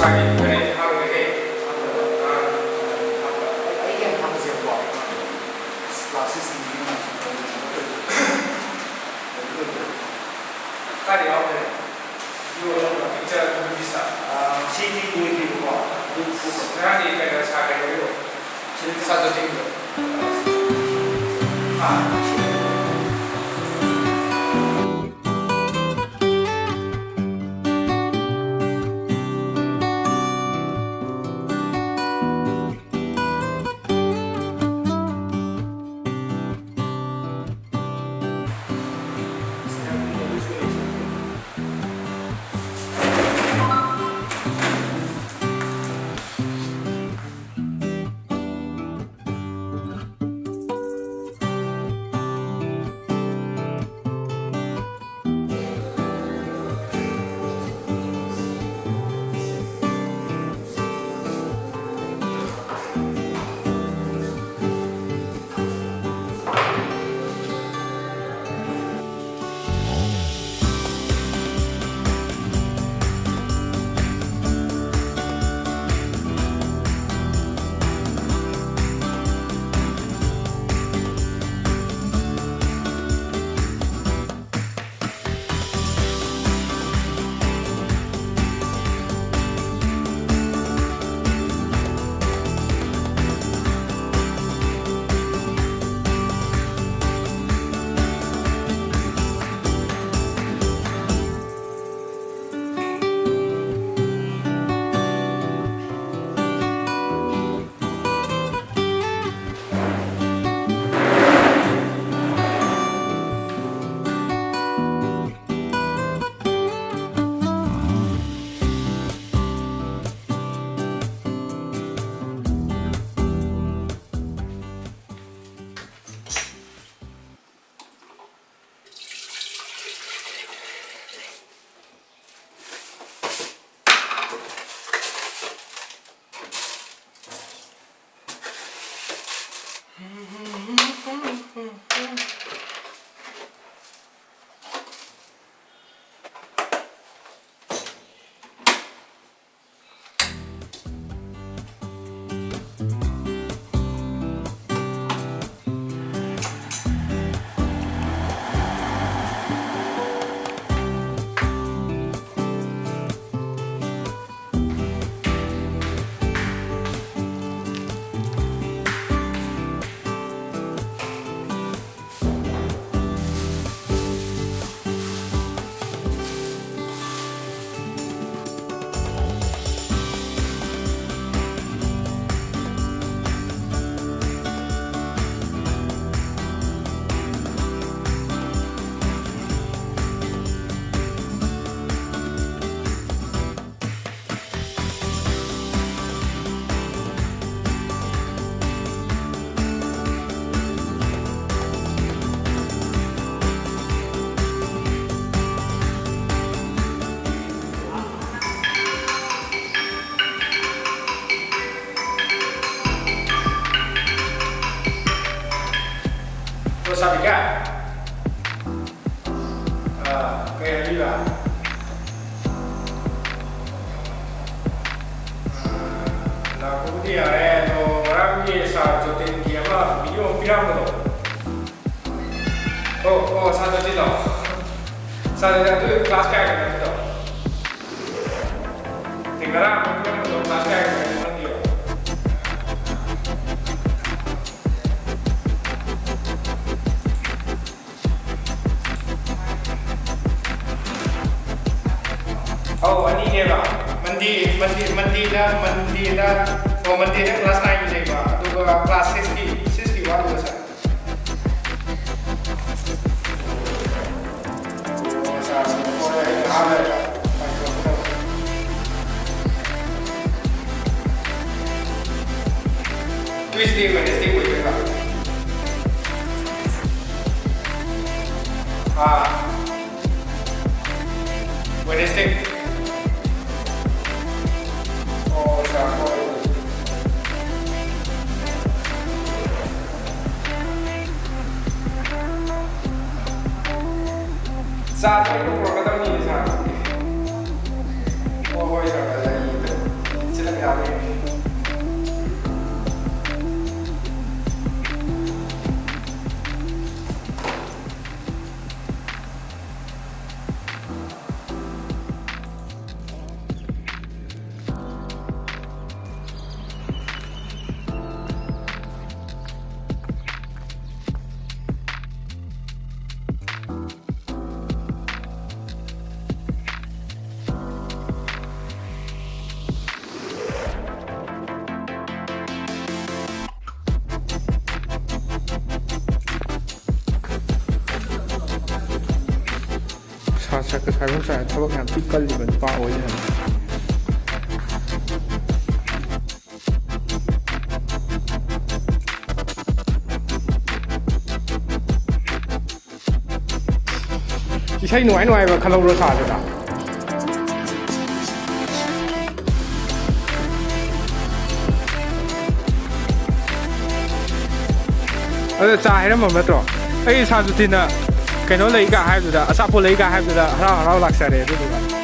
사기 그래 하루에 해. Aí quem está fazendo qual? Lá, se 까리 나오네. 이거 진짜 너무 비싸. CD 구입이 뭐? 나한테 이거 사기로 사도 된거. 아. Lo sabe cá? Kayak lila. Nah kemudian orang ni satu tinggi apa video piramid. Oh satu itu. Satu itu kelas kayak gitu. Tinggal apa kelas kayak gitu. Oh, ini dia pak. Mandi dah kelas lain je pak. Tu kelas 60 baru besar. Oh, saya sekolah ini ada pak. Twist dia boleh pak. Wednesday. Saat itu kalau ketemu di sana, oh bisa ada itu. Cyber ꯆꯥꯏ ꯊꯕꯛ ꯌꯥꯝ ꯊꯤ ꯀꯜꯂꯤꯕ ꯅꯨꯄꯥ ꯑꯣꯏꯗꯅ ꯏꯁꯩ ꯅꯨꯡꯉꯥꯏꯕ ꯈꯜꯍꯧꯔꯣ ꯁꯥꯗꯨꯗ ꯑꯗꯨ ꯆꯥ ꯍꯥꯏꯔꯝꯃꯕ ꯅꯠꯇ꯭ꯔꯣ ꯑꯩ ꯏꯁꯥꯗꯨ ꯊꯤꯅ ꯀꯩꯅꯣ ꯂꯩꯒ ꯍꯥꯏꯕꯗꯨꯗ ꯑꯆꯥꯄꯣꯠ ꯂꯩꯒ ꯍꯥꯏꯕꯗꯨꯗ ꯍꯔꯥꯎ ꯂꯥꯛꯆꯔꯦ ꯑꯗꯨꯗꯨꯒ